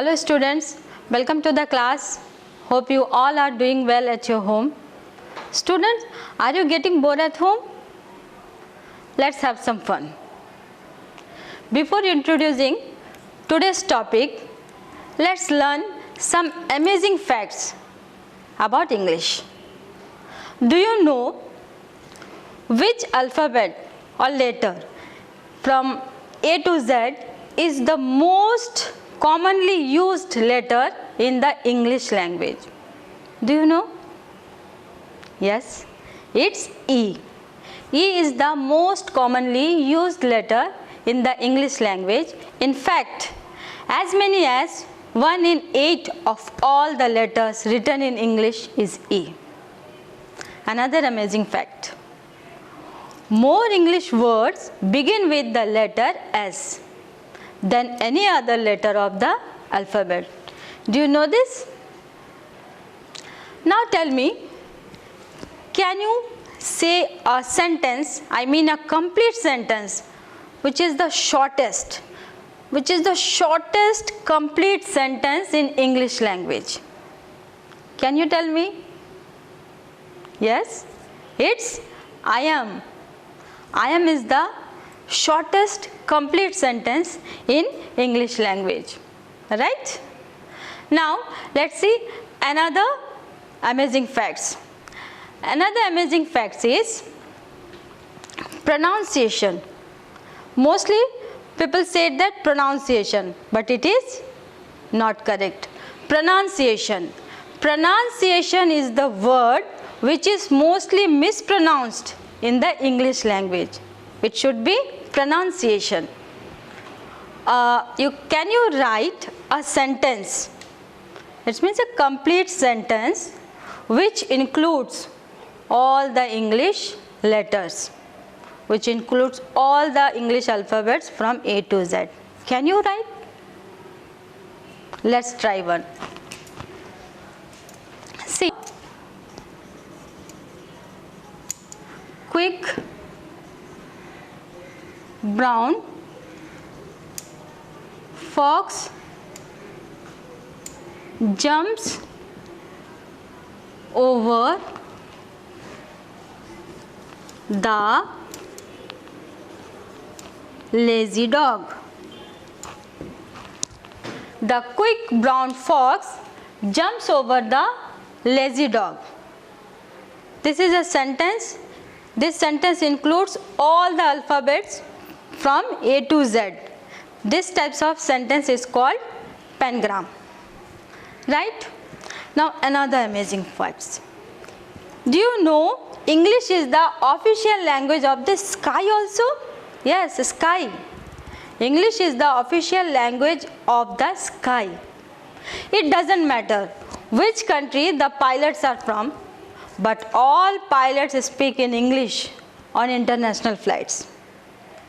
Hello students, welcome to the class. Hope you all are doing well at your home. Students, are you getting bored at home? Let's have some fun. Before introducing today's topic, let's learn some amazing facts about English. Do you know which alphabet or letter from A to Z is the most commonly used letter in the English language? Do you know? Yes, it's E. E is the most commonly used letter in the English language. In fact, as many as 1 in 8 of all the letters written in English is E. Another amazing fact. More English words begin with the letter S than any other letter of the alphabet. Do you know this? Now tell me, can you say a sentence, I mean a complete sentence, which is the shortest complete sentence in English language? Can you tell me? Yes, it's I am. I am is the shortest complete sentence in English language, right? Now let's see another amazing facts. Another amazing fact is pronunciation. Mostly people say that pronunciation, but it is not correct. Pronunciation. Pronunciation is the word which is mostly mispronounced in the English language. It should be pronunciation. Can you write a sentence? It means a complete sentence which includes all the English letters, which includes all the English alphabets from A to Z. Can you write? Let's try one. See. Quick brown fox jumps over the lazy dog. The quick brown fox jumps over the lazy dog. This is a sentence. This sentence includes all the alphabets from A to Z. This types of sentence is called pangram. Right? Now another amazing facts. Do you know English is the official language of the sky also? Yes, sky. English is the official language of the sky. It doesn't matter which country the pilots are from, but all pilots speak in English on international flights.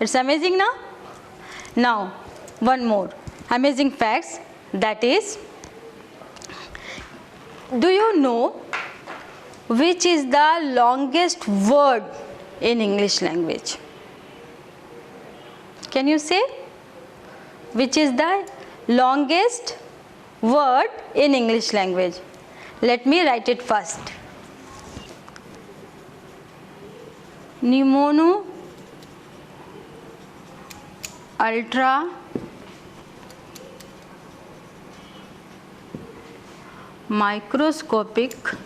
It's amazing now? Now, one more amazing facts, that is, do you know which is the longest word in English language? Can you say? Which is the longest word in English language? Let me write it first. Pneumono ultra microscopic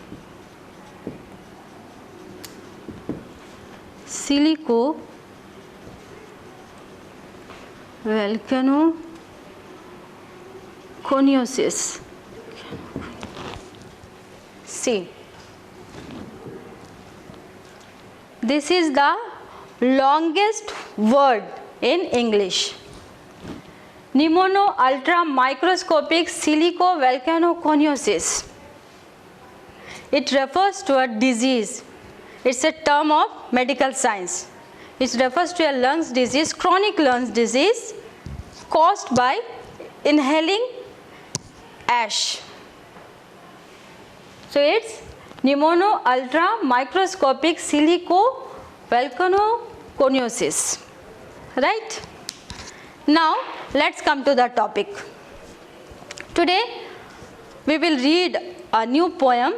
silico volcanoconiosis. See, this is the longest word in English. Pneumono ultra microscopic silico volcanoconiosis. It refers to a disease. It's a term of medical science. It refers to a lungs disease, chronic lungs disease caused by inhaling ash. So it's pneumono ultra microscopic silico volcanoconiosis. Right? Now let's come to the topic. Today we will read a new poem.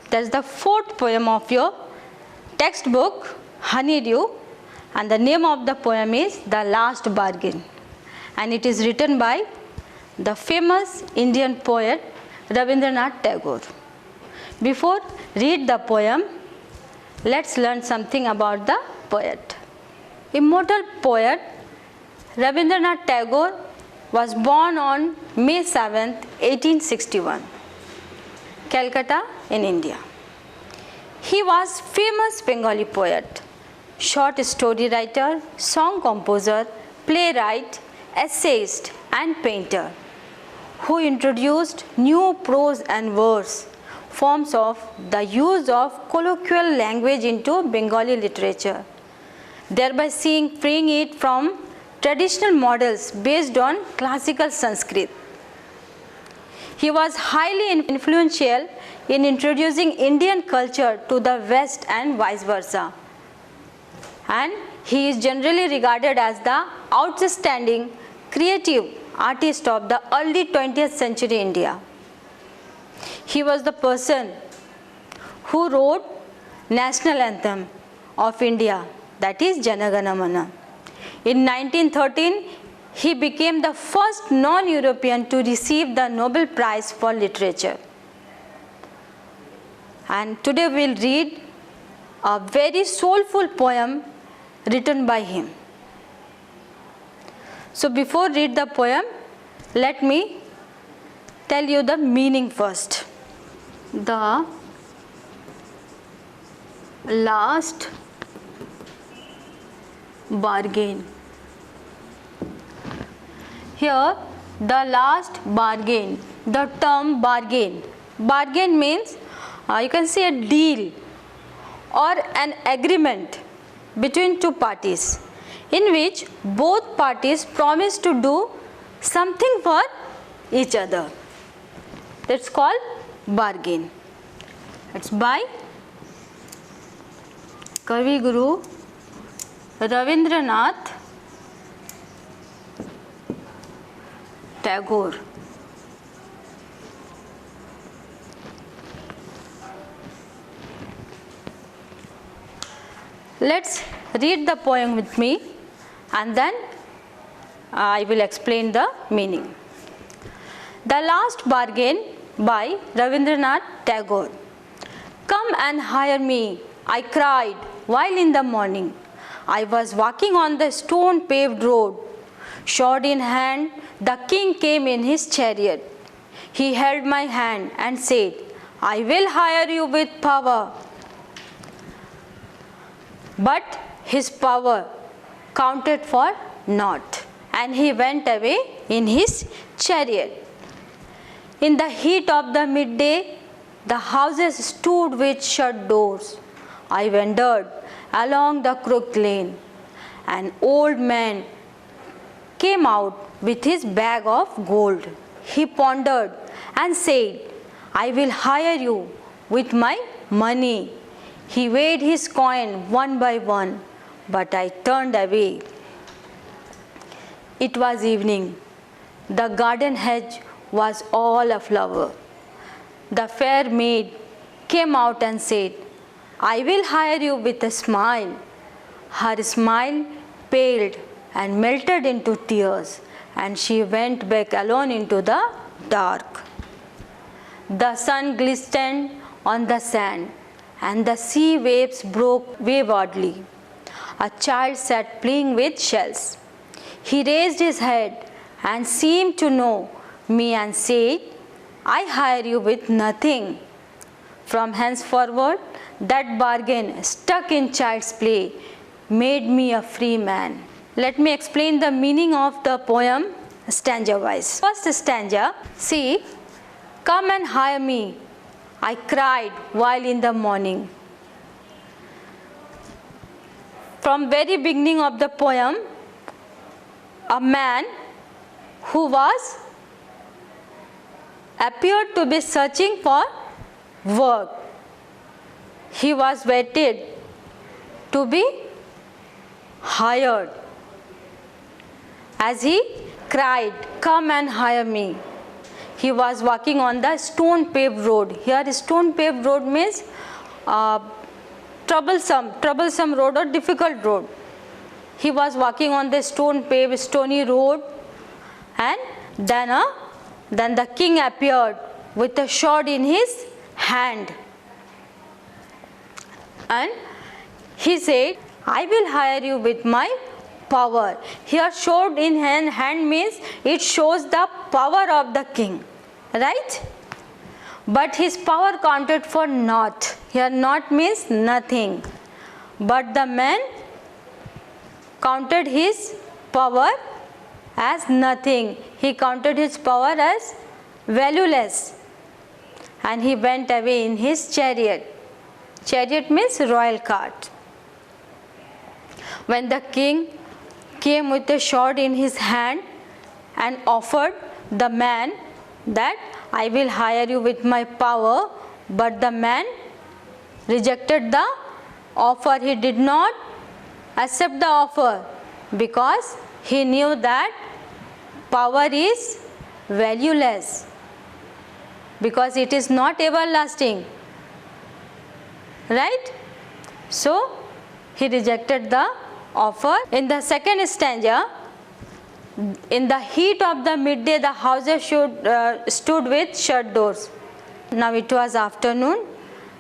That's the fourth poem of your textbook, Honeydew, and the name of the poem is The Last Bargain, and it is written by the famous Indian poet Rabindranath Tagore. Before read the poem, let's learn something about the poet. Immortal poet Rabindranath Tagore was born on May 7, 1861, Calcutta in India. He was famous Bengali poet, short story writer, song composer, playwright, essayist and painter, who introduced new prose and verse forms of the use of colloquial language into Bengali literature, thereby freeing it from traditional models based on classical Sanskrit. He was highly influential in introducing Indian culture to the West and vice versa. And he is generally regarded as the outstanding creative artist of the early 20th century India. He was the person who wrote national anthem of India, that is Jana Gana Mana. In 1913, he became the first non-European to receive the Nobel Prize for Literature. And today we will read a very soulful poem written by him. So before read the poem, let me tell you the meaning first. The Last Bargain. Here, the last bargain, the term bargain. Bargain means you can say a deal or an agreement between two parties in which both parties promise to do something for each other. That's called bargain. It's by Kavi Guru Rabindranath Tagore. Let's read the poem with me and then I will explain the meaning. The Last Bargain by Rabindranath Tagore. Come and hire me, I cried while in the morning I was walking on the stone paved road. Sword in hand, the king came in his chariot. He held my hand and said, I will hire you with power. But his power counted for naught, and he went away in his chariot. In the heat of the midday, the houses stood with shut doors. I wandered along the crooked lane. An old man came out with his bag of gold. He pondered and said, I will hire you with my money. He weighed his coin one by one, but I turned away. It was evening. The garden hedge was all aflower. The fair maid came out and said, I will hire you with a smile. Her smile paled and melted into tears, and she went back alone into the dark. The sun glistened on the sand, and the sea waves broke waywardly. A child sat playing with shells. He raised his head and seemed to know me and said, I hire you with nothing. From henceforward, that bargain stuck in child's play made me a free man. Let me explain the meaning of the poem stanza wise. First stanza, see, come and hire me, I cried while in the morning. From very beginning of the poem, a man who appeared to be searching for work. He was waited to be hired. As he cried, come and hire me, he was walking on the stone paved road. Here stone paved road means troublesome road or difficult road. He was walking on the stone paved stony road, and then the king appeared with a sword in his hand, and he said, I will hire you with my power. Here sword in hand means it shows the power of the king, right? But his power counted for naught. Here naught means nothing. But the man counted his power as nothing. He counted his power as valueless, and he went away in his chariot. Chariot means royal cart. When the king came with a sword in his hand and offered the man that I will hire you with my power, but the man rejected the offer. He did not accept the offer because he knew that power is valueless, because it is not everlasting, right? So he rejected the offer. In the second stanza, in the heat of the midday, the houses stood with shut doors. Now it was afternoon,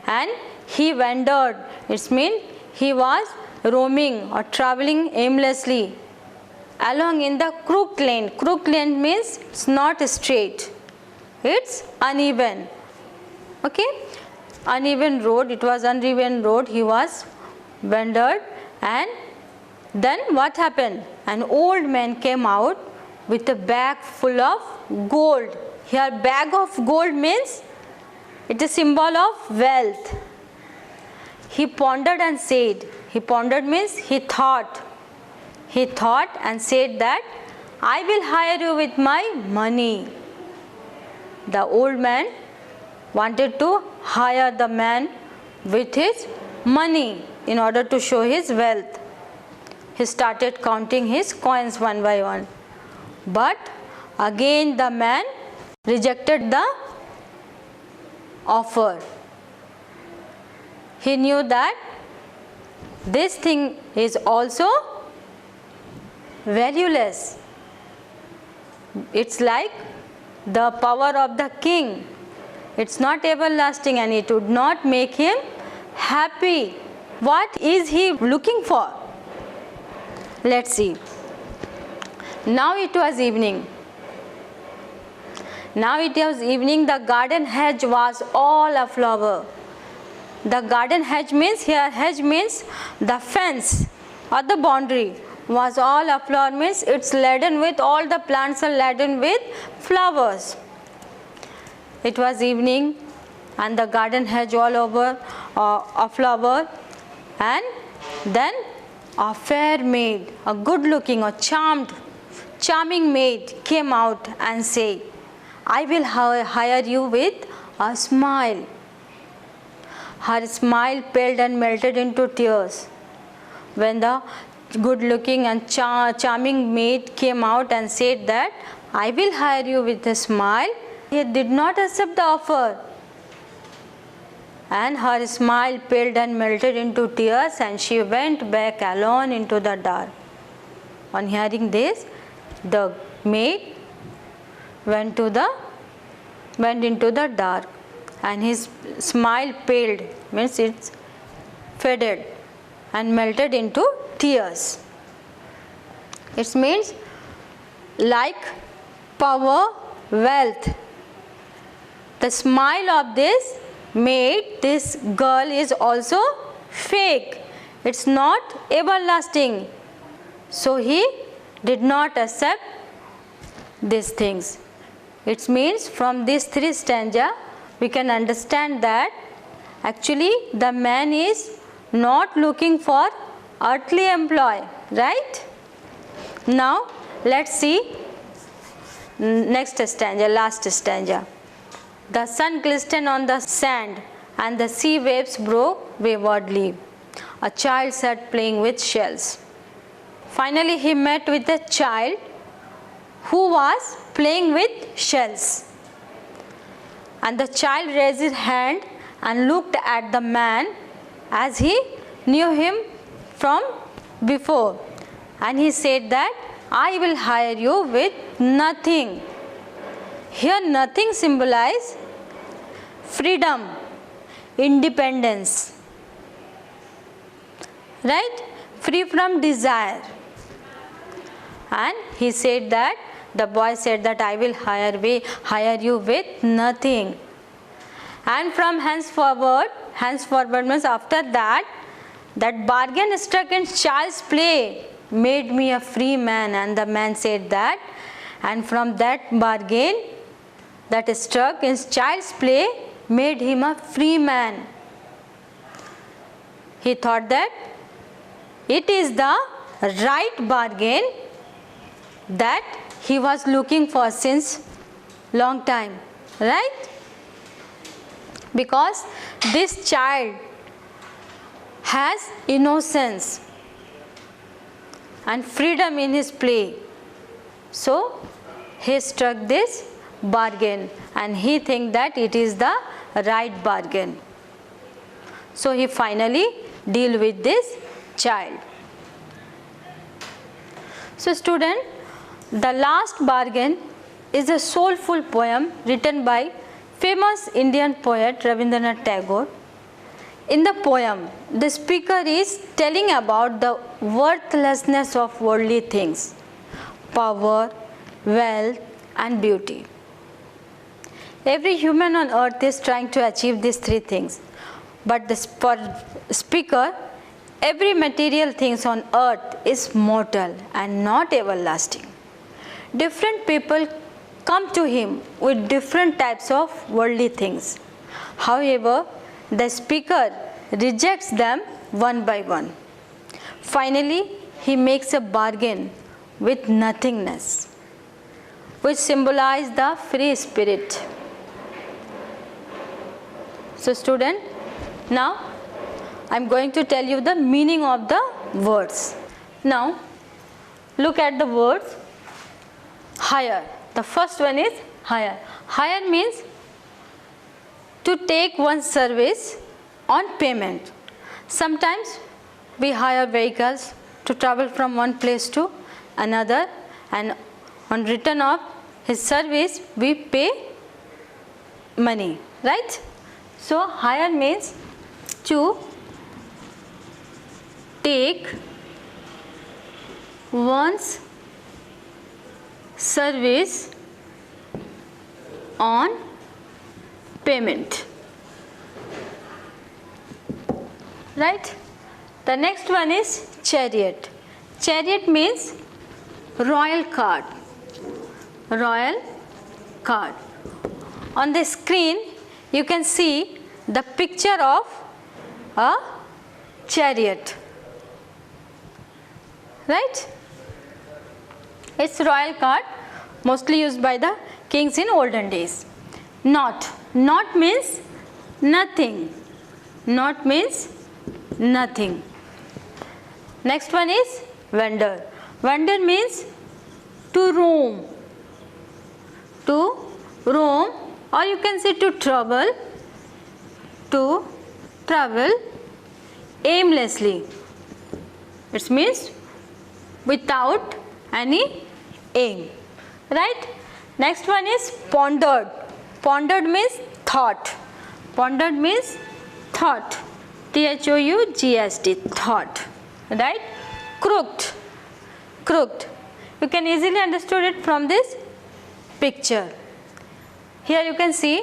and he wandered. It means he was roaming or traveling aimlessly along in the crooked lane. Crooked lane means it's not straight, it's uneven. Okay, uneven road. It was uneven road. He was wandered, and then what happened? An old man came out with a bag full of gold. Here bag of gold means it is symbol of wealth. He pondered and said, he pondered means he thought and said that I will hire you with my money. The old man wanted to hire the man with his money in order to show his wealth. He started counting his coins one by one. But again the man rejected the offer. He knew that this thing is also valueless. It's like the power of the king. It's not everlasting, and it would not make him happy. What is he looking for? Let's see. Now it was evening. The garden hedge was all aflower. The garden hedge means, here hedge means the fence or the boundary, was all aflower means it's laden with, all the plants are laden with flowers. It was evening, and the garden hedge all over aflower, and then a fair maid, a good looking or charming maid came out and said, I will hire you with a smile. Her smile paled and melted into tears. When the good looking and charming maid came out and said that I will hire you with a smile, he did not accept the offer, and her smile paled and melted into tears, and she went back alone into the dark. On hearing this, the maid went into the dark, and his smile paled means it's faded and melted into tears. It means like power, wealth. The smile of this maid, this girl, is also fake. It's not everlasting. So he did not accept these things. It means from these three stanzas we can understand that actually the man is not looking for earthly employ, right? Now let's see next stanza, last stanza. The sun glistened on the sand, and the sea waves broke waywardly. A child sat playing with shells. Finally he met with a child who was playing with shells. And the child raised his hand and looked at the man as he knew him from before. And he said that, I will hire you with nothing. Here nothing symbolizes freedom, independence, right? Free from desire. And he said that, the boy said that, I will hire you with nothing. And from henceforward means after that bargain struck in child's play made me a free man. And the man said that, and from that bargain that struck in child's play made him a free man. He thought that it is the right bargain that he was looking for since long time, right? Because this child has innocence and freedom in his play. So he struck this bargain and he think that it is the right bargain. So he finally deal with this child. So student, the last bargain is a soulful poem written by famous Indian poet Rabindranath Tagore. In the poem, the speaker is telling about the worthlessness of worldly things, power, wealth and beauty. Every human on earth is trying to achieve these three things. But for speaker, every material things on earth is mortal and not everlasting. Different people come to him with different types of worldly things. However, the speaker rejects them one by one. Finally, he makes a bargain with nothingness, which symbolizes the free spirit. So student, now I am going to tell you the meaning of the words. Now, look at the words hire. The first one is hire. Hire means to take one's service on payment. Sometimes we hire vehicles to travel from one place to another, and on return of his service we pay money, right? So hire means to take one's service on payment, right? The next one is chariot. Chariot means royal cart. Royal cart. On the screen you can see the picture of a chariot, right? It's royal cart, mostly used by the kings in olden days. Not means nothing. Not means nothing. Next one is wander. Wander means to roam. To roam, or you can say to travel. To travel aimlessly. It means without any aim, right? Next one is pondered. Pondered means thought. Pondered means thought. T-H-O-U-G-S-T, thought, right? Crooked. Crooked. You can easily understand it from this picture. Here you can see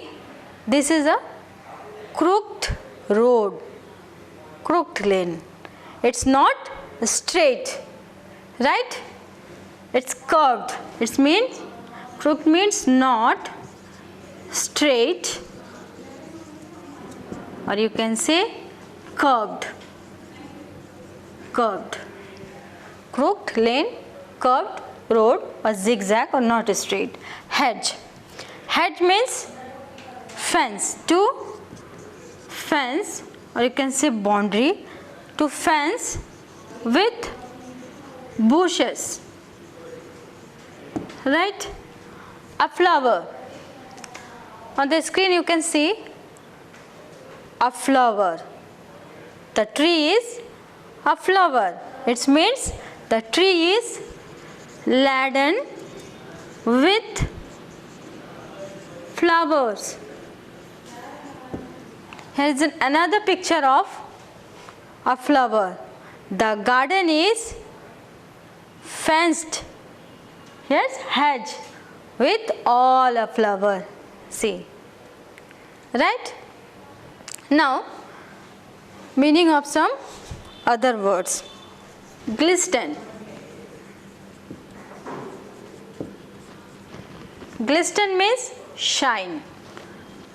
this is a crooked road, crooked lane. It's not straight, right? It's curved. It means crooked means not straight, or you can say curved. Curved. Crooked lane, curved road, or zigzag, or not straight. Hedge. Hedge means fence. To fence, or you can say boundary. To fence with bushes, right? A flower. On the screen you can see a flower. The tree is a flower. It means the tree is laden with flowers. Here is another picture of a flower. The garden is fenced. Yes, hedge with all a flower. See, right? Now, meaning of some other words. Glisten. Glisten means shine.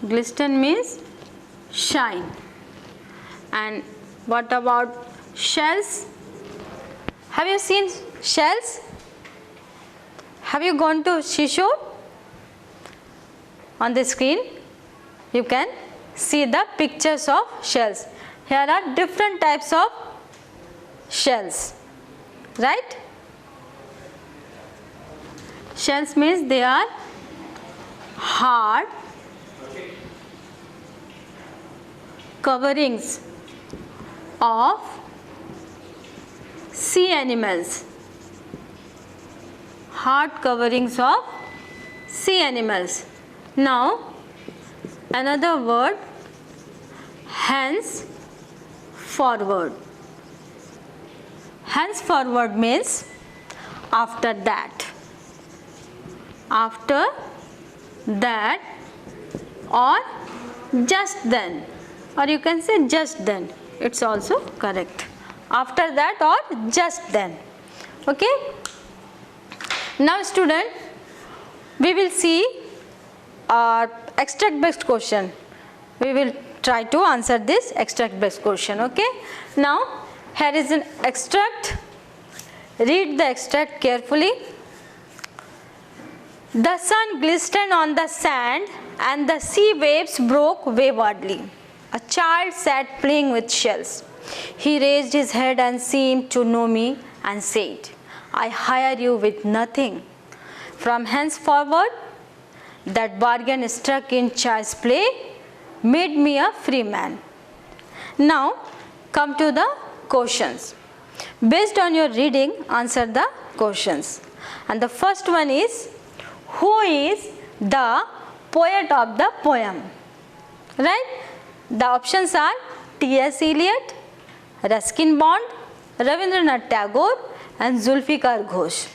Glisten means shine. And what about shells? Have you seen shells? Have you gone to seashore? On the screen you can see the pictures of shells. Here are different types of shells, right? Shells means they are hard coverings of sea animals. Hard coverings of sea animals. Now another word, hence forward. Hence forward means after that. After that or just then, or you can say just then, it's also correct. After that or just then. Okay. Now student, we will see our extract based question. We will try to answer this extract based question. Okay. Now here is an extract. Read the extract carefully. The sun glistened on the sand and the sea waves broke waywardly. A child sat playing with shells. He raised his head and seemed to know me and said, I hire you with nothing. From henceforward, that bargain struck in child's play made me a free man. Now come to the questions. Based on your reading, answer the questions. And the first one is, who is the poet of the poem? Right? The options are T.S. Eliot, Ruskin Bond, Rabindranath Tagore and Zulfikar Ghosh.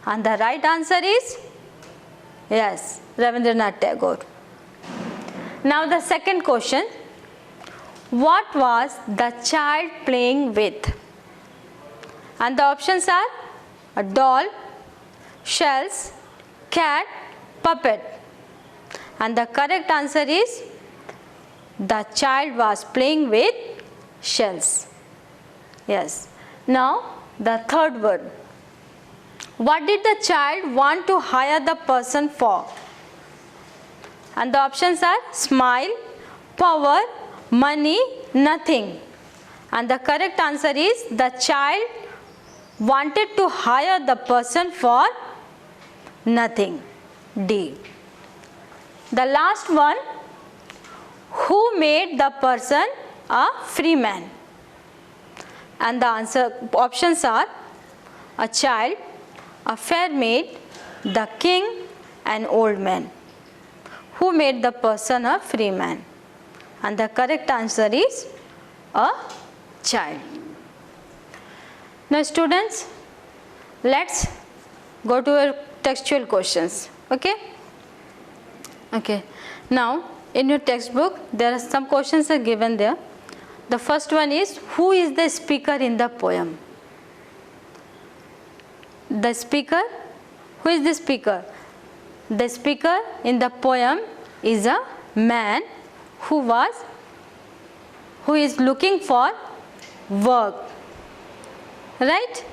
And the right answer is, yes, Rabindranath Tagore. Now the second question, what was the child playing with? And the options are a doll, shells, cat, puppet. And the correct answer is, the child was playing with shells. Yes. Now the third word. What did the child want to hire the person for? And the options are smile, power, money, nothing. And the correct answer is, the child wanted to hire the person for nothing. D. The last one, who made the person a free man? And the options are a child, a fair maid, the king, an old man. Who made the person a free man? And the correct answer is a child. Now students, let's go to our textual questions. Okay? Okay. Now in your textbook there are some questions are given there. The first one is, who is the speaker in the poem? The speaker, who is the speaker? The speaker in the poem is a man who is looking for work, right?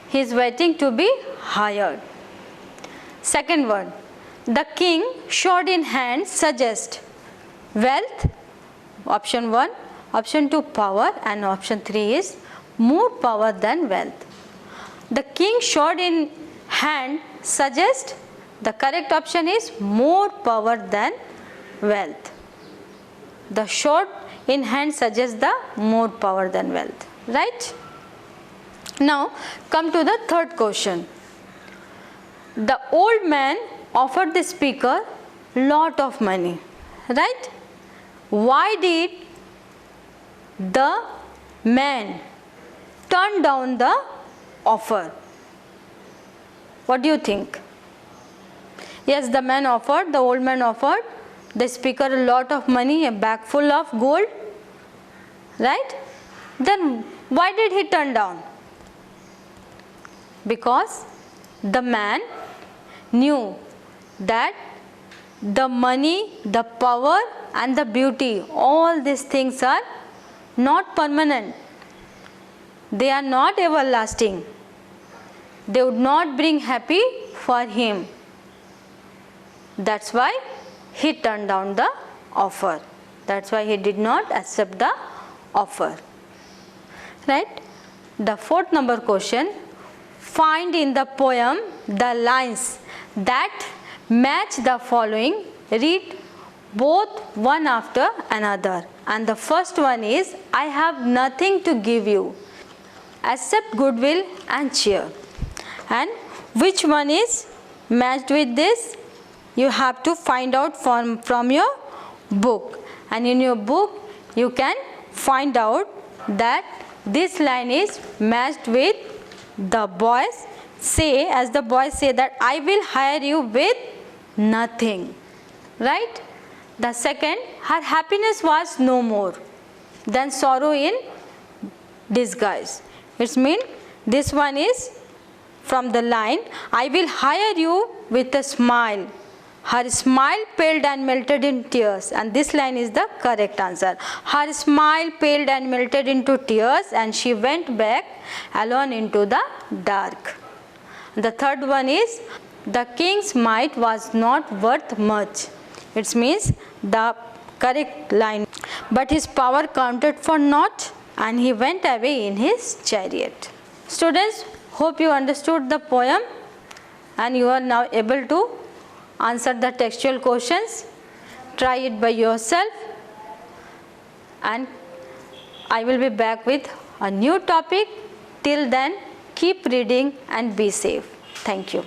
He is waiting to be hired. Second word, the king sword in hand suggests wealth, option 1, option 2 power, and option 3 is more power than wealth. The king sword in hand suggests The correct option is more power than wealth. The sword in hand suggests the more power than wealth, right? Now come to the third question. The old man offered the speaker lot of money, right? Why did the man turn down the offer? What do you think? Yes, the old man offered the speaker a lot of money, a bag full of gold, right? Then why did he turn down? Because the man knew that the money, the power and the beauty, all these things are not permanent. They are not everlasting. They would not bring happy for him. That's why he turned down the offer. That's why he did not accept the offer. Right? The fourth number question. Find in the poem the lines that match the following. Read both one after another. And the first one is, I have nothing to give you except goodwill and cheer. And which one is matched with this? You have to find out from your book. And in your book you can find out that this line is matched with the boys say, as the boys say that I will hire you with nothing, right? The second, her happiness was no more than sorrow in disguise. It means this one is from the line, I will hire you with a smile. Her smile paled and melted in tears, and this line is the correct answer. Her smile paled and melted into tears, and she went back alone into the dark. The third one is, the king's might was not worth much. It means the correct line. But his power counted for naught, and he went away in his chariot. Students, hope you understood the poem and you are now able to answer the textual questions. Try it by yourself, and I will be back with a new topic. Till then, keep reading and be safe. Thank you.